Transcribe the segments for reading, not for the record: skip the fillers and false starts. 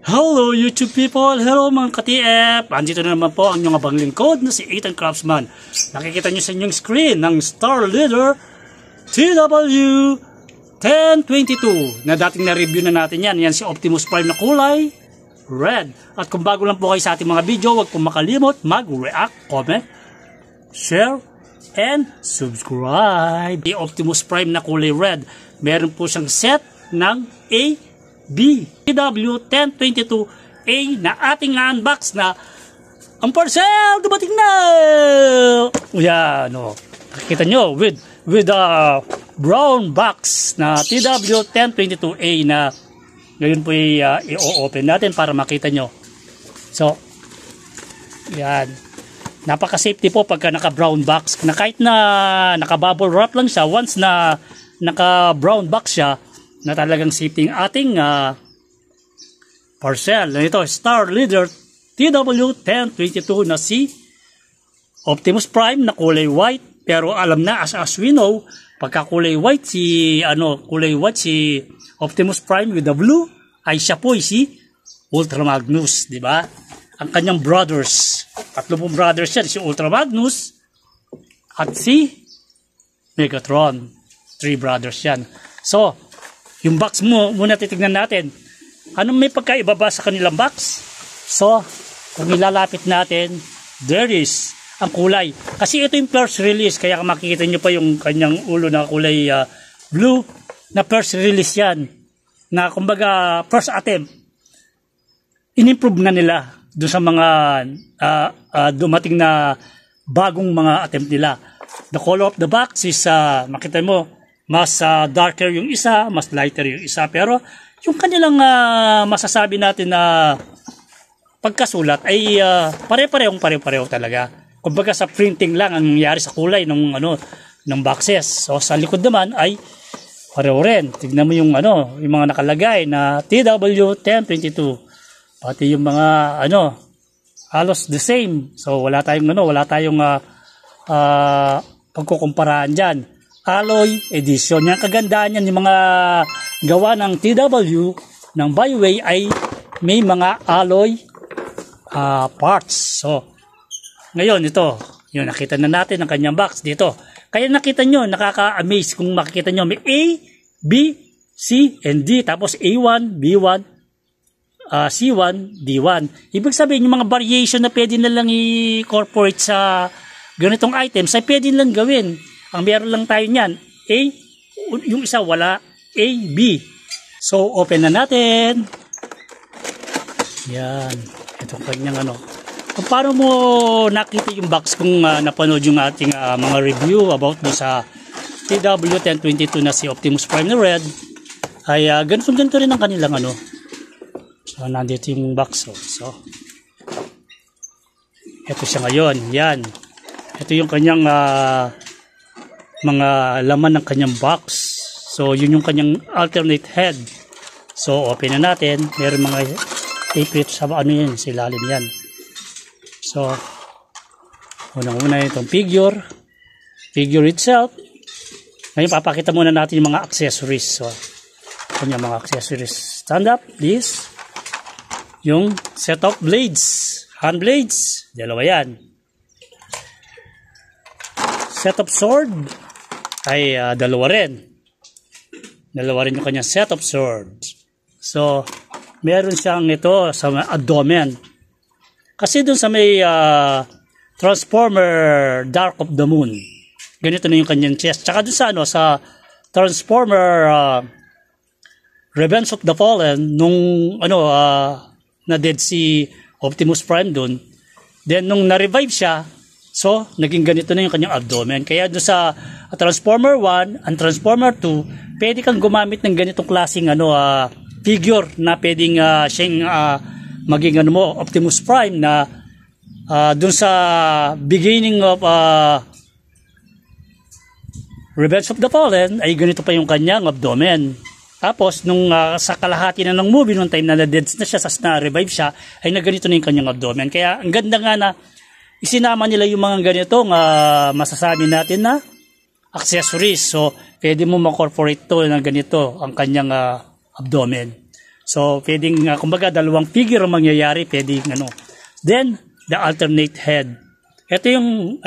Hello YouTube people! Hello mga ka-TF! Andito na naman po ang inyong abang lingkod na si Ethan Craftsman. Nakikita nyo sa inyong screen ng Star Leader TW1022 na dating na-review na natin yan. Yan si Optimus Prime na kulay red. At kung bago lang po kayo sa ating mga video, huwag pong makalimot mag-react, comment, share, and subscribe. Si Optimus Prime na kulay red, meron po siyang set ng TW1022A na ating unbox na ang parcel dumating na. Yan, no. Nakikita nyo with a brown box na TW1022A na ngayon po i-open natin para makita nyo. So, yan. Napaka-safety po pagka naka-brown box. Na kahit na naka-bubble wrap lang siya, once na naka-brown box siya, na talagang safety ng ating parcel. Ito, Star Leader TW1022 na si Optimus Prime na kulay white. Pero alam na, as we know, pagka kulay white si Optimus Prime with the blue, ay siya po si Ultra Magnus, di ba? Ang kanyang brothers. Tatlo pong brothers yan, si Ultra Magnus at si Megatron. 3 brothers yan. So, yung box mo, muna titignan natin. Anong may pagkaiba ba sa kanilang box? So, kung ilalapit natin, there is ang kulay. Kasi ito yung first release, kaya makikita nyo pa yung kanyang ulo na kulay blue, na first release yan. Na kumbaga, first attempt. In-improve na nila doon sa mga dumating na bagong mga attempt nila. The color of the box is, makita mo, mas darker yung isa, mas lighter yung isa. Pero yung kanilang masasabi natin na pagkasulat ay pare-pareho talaga. Kumbaga sa printing lang ang nangyari sa kulay ng boxes. So sa likod naman ay pareho rin. Tignan mo yung yung mga nakalagay na TW1022. Pati yung mga halos the same. So wala tayong pagkukumparaan diyan. Alloy edition. Yung kagandaan yan, yung mga gawa ng TW ng Byway ay may mga alloy parts. So, ngayon ito, yung nakita na natin ang kanyang box dito. Kaya nakita nyo, nakaka-amaze kung makikita nyo may A, B, C, and D. Tapos A1, B1, C1, D1. Ibig sabihin, yung mga variation na pwede na lang i-incorporate sa ganitong items ay pwede lang gawin. Ang meron lang tayo niyan, A, yung isa wala, A, B. So, open na natin. Yan. Itong kanyang Kung paano mo nakita yung box kung napanood yung ating mga review about do sa TW1022 na si Optimus Prime na red, ay ganito rin ang kanilang So, nandito yung box. So, ito siya ngayon. Yan. Ito yung kanyang mga laman ng kanyang box. So, yun yung kanyang alternate head. So, open na natin. Meron mga tape sa yun, sa ilalim yan. So, unang-una itong figure itself. Ngayon, papakita muna natin yung mga accessories. So, kanyang mga accessories. Stand up, please. Yung set of blades. Hand blades. Dalawa yan. Set of sword ay dalawa rin yung kanyang set of swords. So meron siyang ito sa abdomen, kasi dun sa may Transformer Dark of the Moon, ganito na yung kanyang chest. Tsaka dun sa Transformer Revenge of the Fallen, nung na dead si Optimus Prime dun, then nung na-revive siya, so, naging ganito na yung kanyang abdomen. Kaya doon sa Transformer 1 and Transformer 2, pwede kang gumamit ng ganitong klaseng figure na pwedeng siyang maging Optimus Prime na doon sa beginning of Revenge of the Fallen ay ganito pa yung kanyang abdomen. Tapos nung sa kalahati na ng movie, nung time na na-dead na siya, na-revive siya, ay naganito na yung kanyang abdomen. Kaya ang ganda nga na isinama nila yung mga ganitong masasabi natin na accessories. So, pwede mo ma-corporate to na ganito ang kanyang abdomen. So, pwedeng, kumbaga, dalawang figure ang mangyayari, pwedeng, Then, the alternate head. Ito yung,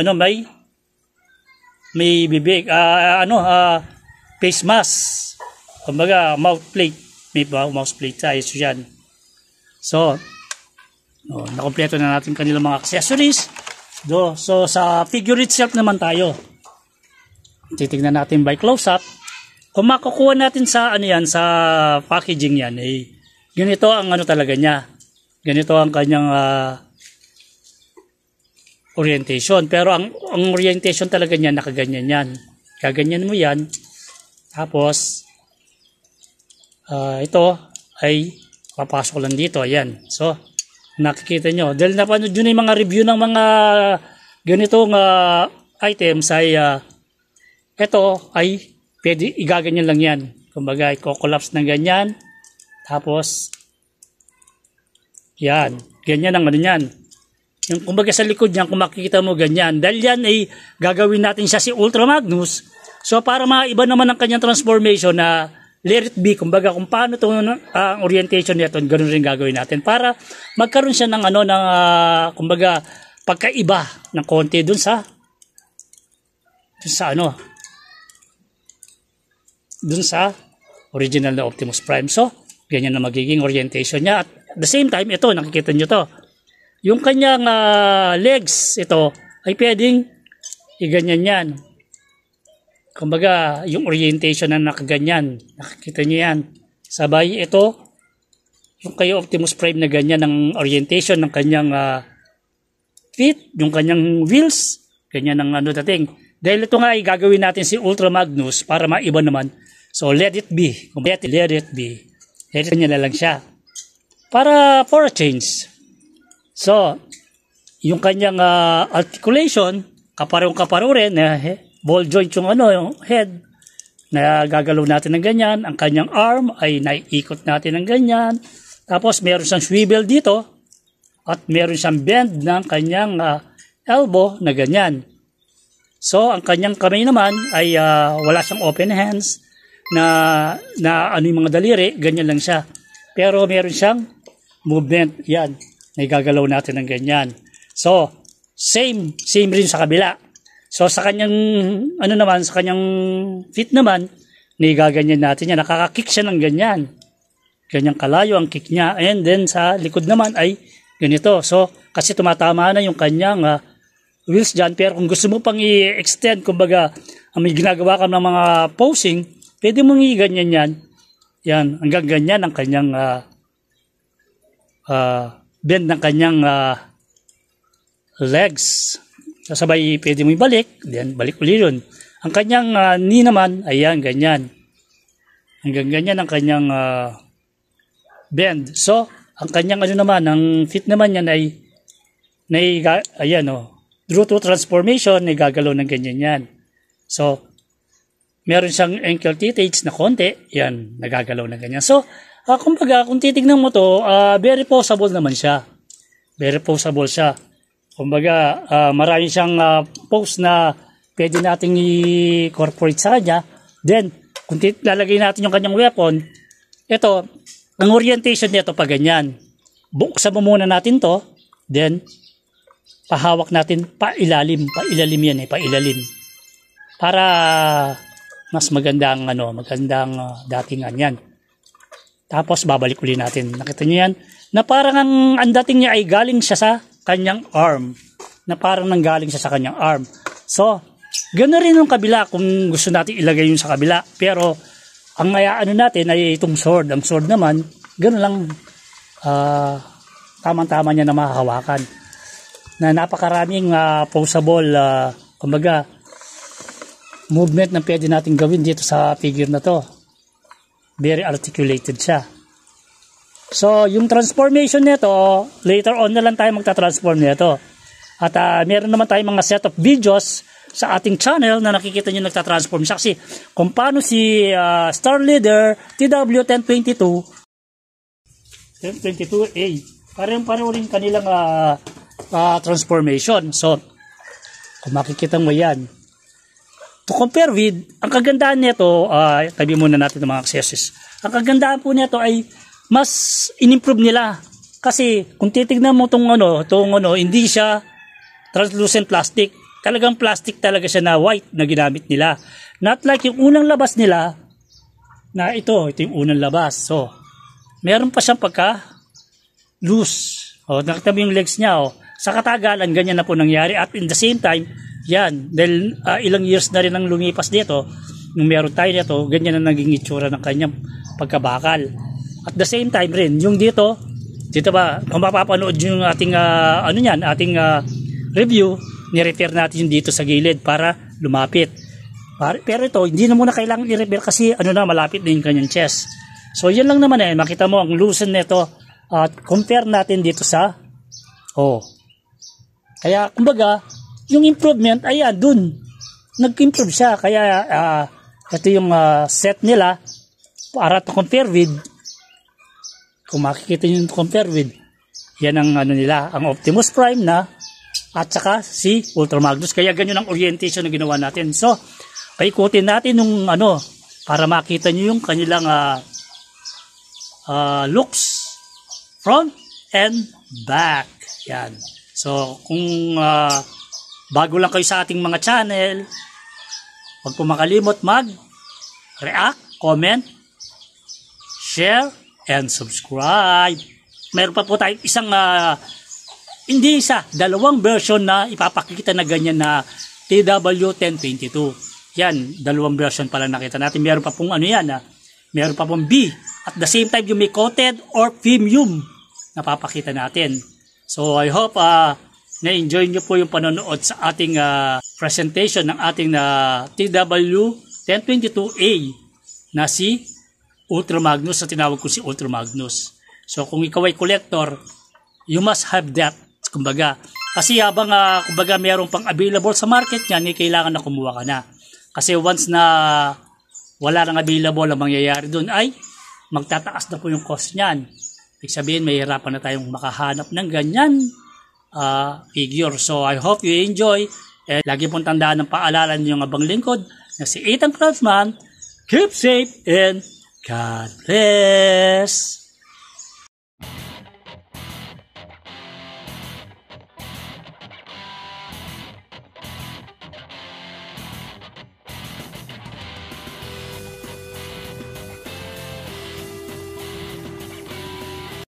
may bibig, face mask. Kumbaga, mouth plate. May mouth plate tayo yan. So, nakompleto na natin kanilang mga accessories. So, sa figure itself naman tayo. Titignan natin by close-up. Kung makukuha natin sa sa packaging yan, ganito ang talaga niya. Ganito ang kanyang orientation. Pero ang orientation talaga niya, nakaganyan yan. Kaganyan mo yan. Tapos, ito ay papasok lang dito. Ayan. So, nakikita nyo. Dahil napanood nyo na yung mga review ng mga ganitong items ay ito ay pwede igaganyan lang yan. Kumbaga, i-collapse ng ganyan. Tapos, yan. Ganyan ang yan. Yung kumbaga sa likod niyan, kung makikita mo ganyan. Dahil yan ay gagawin natin siya si Ultra Magnus. So, para maiba naman ang kanyang transformation na let it be. Kumbaga, kung paano ito ang orientation nito, ganun rin gagawin natin. Para magkaroon siya ng kumbaga, pagkaiba ng konti dun sa original na Optimus Prime. So, ganyan na magiging orientation niya. At the same time, ito, nakikita nyo to. Yung kanyang legs, ito, ay pwedeng iganyan yan. Kumbaga, yung orientation na nakaganyan. Nakikita nyo yan. Sabay, ito, yung kayo Optimus Prime na ganyan ang orientation ng kanyang feet, yung kanyang wheels, ganyan ang dating. Dahil ito nga ay gagawin natin si Ultra Magnus para maiba naman. So, let it be. Let it be. Let it na lang siya. For a change. So, yung kanyang articulation, kaparong-kaparo rin, ball joint yung head, na gagalaw natin ng ganyan. Ang kanyang arm ay naiikot natin ng ganyan. Tapos, meron siyang swivel dito. At meron siyang bend ng kanyang elbow na ganyan. So, ang kanyang kamay naman ay wala siyang open hands na yung mga daliri, ganyan lang siya. Pero meron siyang movement, yan, na gagalaw natin ng ganyan. So, same rin sa kabila. So, sa kanyang, sa kanyang feet naman, gaganyan natin yan. Nakaka-kick siya ng ganyan. Ganyang kalayo ang kick niya. And then, sa likod naman ay ganito. So, kasi tumatama na yung kanyang wheels dyan. Pero kung gusto mo pang i-extend, kumbaga, may ginagawa ka ng mga posing, pwede mong i-ganyan yan. Yan, hanggang ganyan ang kanyang bend ng kanyang legs. Sasabay, pwede mo ibalik, then balik ulit yun. Ang kanyang knee naman, ayan, ganyan. Hanggang ganyan ang kanyang bend. So, ang kanyang naman, ang feet naman yan ay ayan, through to transformation, ay gagalaw ng ganyan yan. So, meron siyang ankle titage na konti, yan, nagagalaw na ganyan. So, kumbaga, kung titignan mo to, very posable naman siya. Very posable siya. Kumbaga, marami siyang pose na pwede nating i-incorporate sa kanya. Then, kung lalagay natin yung kanyang weapon, ito, ang orientation nito pa ganyan. Buksan mo muna natin to, then, pahawak natin pailalim yan pailalim. Para mas magandang datingan yan. Tapos babalik ulit natin. Nakita niyo yan? Na parang ang dating niya ay galing siya sa kanyang arm. Na parang nanggaling siya sa kanyang arm. So, gano'n rin yung kabila kung gusto natin ilagay yun sa kabila. Pero, ang natin ay itong sword. Ang sword naman, gano'n lang tamang-tama niya na mahahawakan. Na napakaraming posable, kumbaga, movement na pwede natin gawin dito sa figure na to. Very articulated siya. So, yung transformation nito, later on na lang tayo magta-transform nito. At meron naman tayong mga set of videos sa ating channel na nakikita nyo nagta-transform siya. Kasi kung paano si Star Leader TW1022 1022A, pareho rin kanilang transformation. So, kung makikita mo yan, to compare with, ang kagandahan nito, tabi muna natin ng mga accessories. Ang kagandahan po nito ay mas in-improve nila. Kasi kung titignan mo tong hindi siya translucent plastic. Talagang plastic talaga siya na white na ginamit nila. Not like yung unang labas nila na ito yung unang labas. So, meron pa siyang pagka loose. Nakita mo yung legs niya. Sa katagalan, ganyan na po nangyari. At in the same time, yan, dahil ilang years na rin ang lumipas dito, nung meron tayo nito, ganyan na naging itsura ng kanyang pagkabakal. At the same time rin, yung dito ba, kung mapapanood yung ating ating review, ni-repair natin yung dito sa gilid para lumapit. Pero ito, hindi na muna kailangan i-repair kasi malapit na yung kanyang chest. So, yan lang naman makita mo ang loosen nito at compare natin dito sa kaya, kumbaga, yung improvement, ayan, dun. Nag-improve siya. Kaya, ito yung set nila para to compare with, kung makikita nyo yung compare with, yan ang nila, ang Optimus Prime na at saka si Ultra Magnus. Kaya ganyan ang orientation na ginawa natin. So, paikutin natin yung para makita nyo yung kanilang looks front and back. Yan. So, kung bago lang kayo sa ating mga channel, huwag po makalimot mag-react, comment, share, and subscribe. Meron pa po tayong dalawang version na ipapakita na ganyan na TW1022. Yan, dalawang version pala nakita natin. Meron pa pong meron pa pong B. At the same time, yung may coated or premium na papakita natin. So, I hope na-enjoy nyo po yung panonood sa ating presentation ng ating TW1022A na si Ultra Magnus, na tinawag ko si Ultra Magnus. So, kung ikaw ay collector, you must have that. Kumbaga, kasi habang kumbaga mayroon pang available sa market niyan, kailangan na kumuha ka na. Kasi once na wala nang available, ang mangyayari doon ay magtataas na po yung cost niyan. Ibig sabihin, may hirapan na tayong makahanap ng ganyan figure. So, I hope you enjoy. And lagi pong tandaan ng paalala niyong abang lingkod na si Ethan Craftsman. Keep safe and God bless!